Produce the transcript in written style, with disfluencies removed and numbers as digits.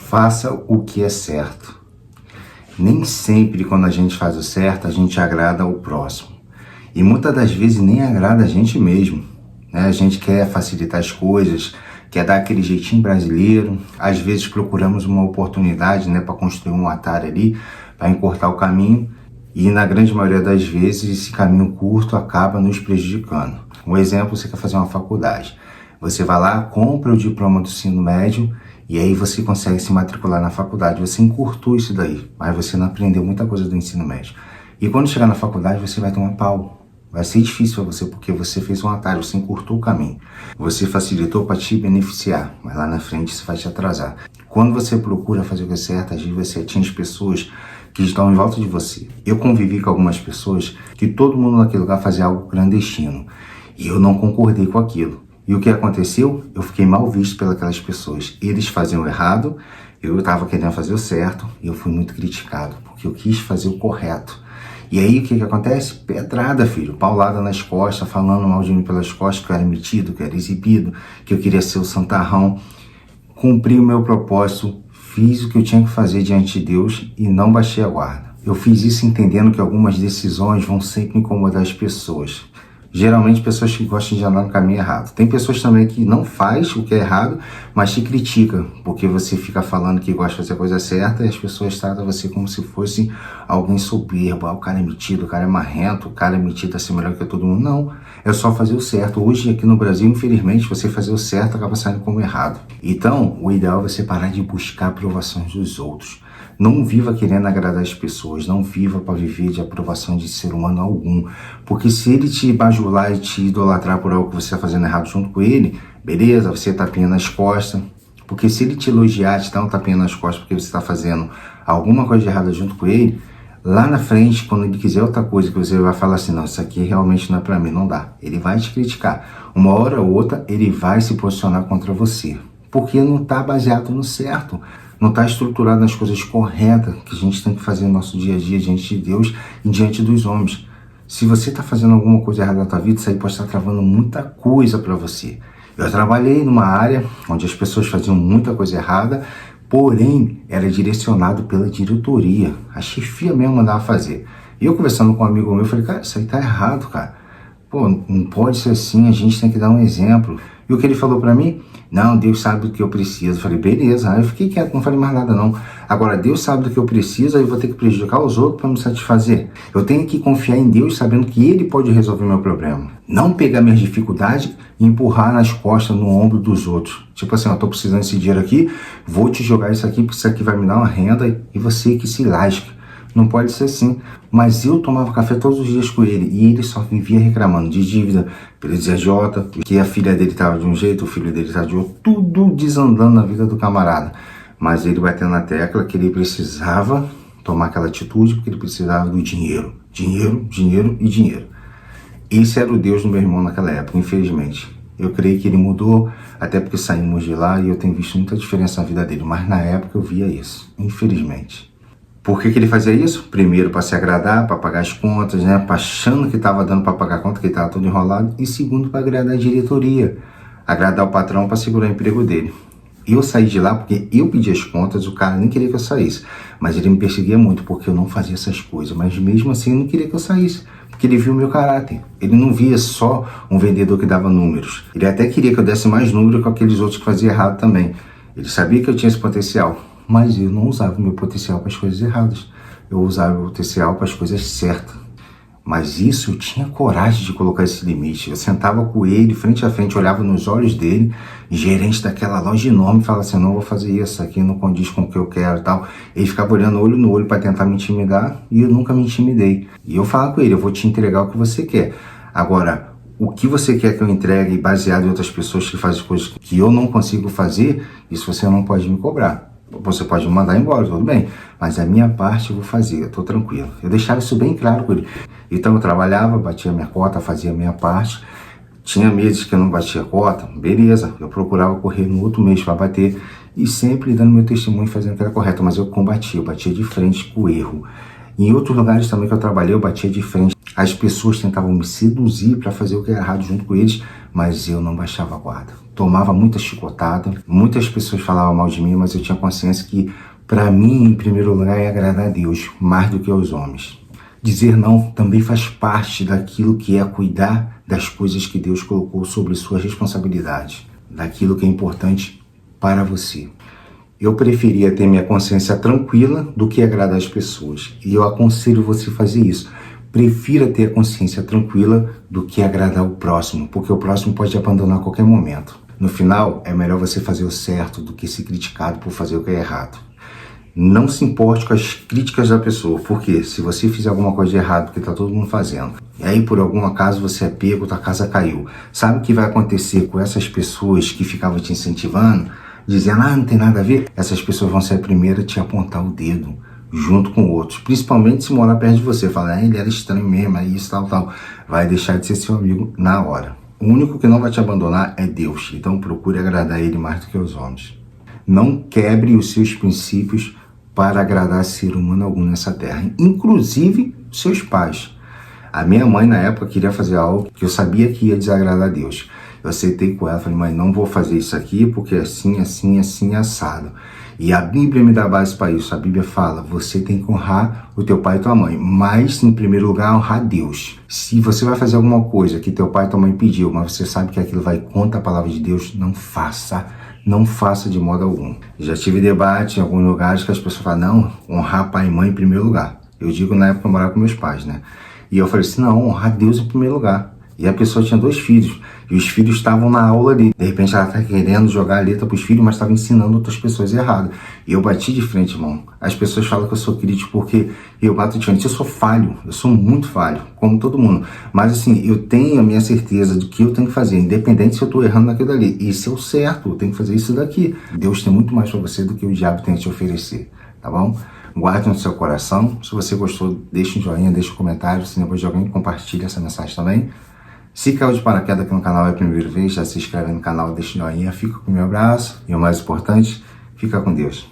Faça o que é certo. Nem sempre quando a gente faz o certo, a gente agrada o próximo. E muitas das vezes nem agrada a gente mesmo, né? A gente quer facilitar as coisas, quer dar aquele jeitinho brasileiro. Às vezes procuramos uma oportunidade, né, para construir um atalho ali, para encurtar o caminho. E na grande maioria das vezes esse caminho curto acaba nos prejudicando. Um exemplo, você quer fazer uma faculdade. Você vai lá, compra o diploma do ensino médio e aí você consegue se matricular na faculdade. Você encurtou isso daí, mas você não aprendeu muita coisa do ensino médio. E quando chegar na faculdade você vai tomar pau. Vai ser difícil para você porque você fez um atalho, você encurtou o caminho. Você facilitou para te beneficiar, mas lá na frente isso vai te atrasar. Quando você procura fazer o que é certo, às vezes você atinge pessoas que estão em volta de você. Eu convivi com algumas pessoas que todo mundo naquele lugar fazia algo clandestino. E eu não concordei com aquilo. E o que aconteceu? Eu fiquei mal visto pelas pessoas. Eles faziam errado, eu estava querendo fazer o certo e eu fui muito criticado, porque eu quis fazer o correto. E aí o que acontece? Pedrada, filho, paulada nas costas, falando mal de mim pelas costas, que eu era metido, que eu era exibido, que eu queria ser o santarrão. Cumpri o meu propósito, fiz o que eu tinha que fazer diante de Deus e não baixei a guarda. Eu fiz isso entendendo que algumas decisões vão sempre incomodar as pessoas. Geralmente pessoas que gostam de andar no caminho errado. Tem pessoas também que não faz o que é errado, mas te critica, porque você fica falando que gosta de fazer a coisa certa e as pessoas tratam você como se fosse alguém soberbo. O cara é metido, o cara é marrento, o cara é metido a ser melhor que todo mundo. Não, é só fazer o certo. Hoje aqui no Brasil, infelizmente, você fazer o certo acaba saindo como errado. Então, o ideal é você parar de buscar aprovações dos outros. Não viva querendo agradar as pessoas, não viva para viver de aprovação de ser humano algum. Porque se ele te bajular e te idolatrar por algo que você está fazendo errado junto com ele, beleza, você tapinha nas costas. Porque se ele te elogiar, te dar um tapinha nas costas porque você está fazendo alguma coisa de errada junto com ele, lá na frente, quando ele quiser outra coisa, que você vai falar assim, não, isso aqui realmente não é para mim, não dá. Ele vai te criticar. Uma hora ou outra, ele vai se posicionar contra você. Porque não está baseado no certo. Não está estruturado nas coisas corretas que a gente tem que fazer no nosso dia a dia diante de Deus e diante dos homens. Se você está fazendo alguma coisa errada na tua vida, isso aí pode estar travando muita coisa para você. Eu trabalhei numa área onde as pessoas faziam muita coisa errada, porém era direcionado pela diretoria. A chefia mesmo mandava fazer. E eu conversando com um amigo meu, eu falei, cara, isso aí tá errado, cara. Pô, não pode ser assim, a gente tem que dar um exemplo. E o que ele falou para mim? Não, Deus sabe do que eu preciso. Eu falei, beleza. Aí eu fiquei quieto, não falei mais nada não. Agora, Deus sabe do que eu preciso, aí eu vou ter que prejudicar os outros para me satisfazer. Eu tenho que confiar em Deus sabendo que Ele pode resolver meu problema. Não pegar minhas dificuldades e empurrar nas costas, no ombro dos outros. Tipo assim, eu tô precisando desse dinheiro aqui, vou te jogar isso aqui, porque isso aqui vai me dar uma renda e você que se lasque. Não pode ser assim. Mas eu tomava café todos os dias com ele e ele só vivia reclamando de dívida, pelo CJ, que a filha dele estava de um jeito, o filho dele estava de outro, tudo desandando na vida do camarada. Mas ele batendo na tecla que ele precisava tomar aquela atitude porque ele precisava do dinheiro. Dinheiro, dinheiro e dinheiro. Esse era o Deus do meu irmão naquela época, infelizmente. Eu creio que ele mudou, até porque saímos de lá e eu tenho visto muita diferença na vida dele. Mas na época eu via isso, infelizmente. Por que ele fazia isso? Primeiro, para se agradar, para pagar as contas, né? Achando que estava dando para pagar a conta, que estava tudo enrolado. E segundo, para agradar a diretoria, agradar o patrão para segurar o emprego dele. Eu saí de lá porque eu pedi as contas, o cara nem queria que eu saísse. Mas ele me perseguia muito porque eu não fazia essas coisas. Mas mesmo assim, ele não queria que eu saísse. Porque ele viu o meu caráter. Ele não via só um vendedor que dava números. Ele até queria que eu desse mais número que aqueles outros que faziam errado também. Ele sabia que eu tinha esse potencial. Mas eu não usava o meu potencial para as coisas erradas. Eu usava o meu potencial para as coisas certas. Mas isso, eu tinha coragem de colocar esse limite. Eu sentava com ele, frente a frente, olhava nos olhos dele, gerente daquela loja enorme, falava assim, não vou fazer isso aqui, não condiz com o que eu quero e tal. Ele ficava olhando olho no olho para tentar me intimidar e eu nunca me intimidei. E eu falava com ele, eu vou te entregar o que você quer. Agora, o que você quer que eu entregue baseado em outras pessoas que fazem coisas que eu não consigo fazer, isso você não pode me cobrar. Você pode me mandar embora, tudo bem, mas a minha parte eu vou fazer, eu tô tranquilo. Eu deixava isso bem claro com ele. Então eu trabalhava, batia minha cota, fazia a minha parte. Tinha meses que eu não batia cota, beleza, eu procurava correr no outro mês para bater e sempre dando meu testemunho, fazendo o que era correto, mas eu combatia, eu batia de frente com o erro. Em outros lugares também que eu trabalhei, eu batia de frente. As pessoas tentavam me seduzir para fazer o que era errado junto com eles, mas eu não baixava a guarda. Tomava muita chicotada, muitas pessoas falavam mal de mim, mas eu tinha consciência que, para mim, em primeiro lugar, é agradar a Deus, mais do que aos homens. Dizer não também faz parte daquilo que é cuidar das coisas que Deus colocou sobre sua responsabilidade, daquilo que é importante para você. Eu preferia ter minha consciência tranquila do que agradar as pessoas. E eu aconselho você a fazer isso. Prefira ter a consciência tranquila do que agradar o próximo, porque o próximo pode te abandonar a qualquer momento. No final, é melhor você fazer o certo do que ser criticado por fazer o que é errado. Não se importe com as críticas da pessoa, porque se você fizer alguma coisa de errado, porque está todo mundo fazendo, e aí por algum acaso você é pego, tua casa caiu, sabe o que vai acontecer com essas pessoas que ficavam te incentivando, dizendo, não tem nada a ver? Essas pessoas vão ser a primeira a te apontar o dedo, junto com outros, principalmente se morar perto de você, falar, ele era estranho mesmo, é isso, tal, vai deixar de ser seu amigo na hora. O único que não vai te abandonar é Deus, então procure agradar Ele mais do que os homens. Não quebre os seus princípios para agradar ser humano algum nessa terra, inclusive seus pais. A minha mãe, na época, queria fazer algo que eu sabia que ia desagradar a Deus. Eu aceitei com ela, falei, mãe, não vou fazer isso aqui porque é assim, assado. E a Bíblia me dá base para isso. A Bíblia fala, você tem que honrar o teu pai e tua mãe, mas, em primeiro lugar, honrar Deus. Se você vai fazer alguma coisa que teu pai e tua mãe pediu, mas você sabe que aquilo vai contra a palavra de Deus, não faça. Não faça de modo algum. Já tive debate em alguns lugares que as pessoas falam, não, honrar pai e mãe em primeiro lugar. Eu digo na época que eu morava com meus pais, né? E eu falei assim, não, honrar Deus em primeiro lugar. E a pessoa tinha 2 filhos, e os filhos estavam na aula ali. De repente ela tá querendo jogar a letra pros filhos, mas estava ensinando outras pessoas errado. E eu bati de frente, irmão. As pessoas falam que eu sou crítico porque eu bato de frente. Eu sou falho, eu sou muito falho, como todo mundo. Mas assim, eu tenho a minha certeza do que eu tenho que fazer, independente se eu tô errando naquilo dali. Isso é o certo, eu tenho que fazer isso daqui. Deus tem muito mais para você do que o diabo tem a te oferecer, tá bom? Guarde no seu coração. Se você gostou, deixa um joinha, deixa um comentário. Se depois de alguém compartilha essa mensagem também. Se caiu de paraquedas aqui no canal é a primeira vez, já se inscreve no canal, deixa um joinha, fica com o meu abraço. E o mais importante, fica com Deus.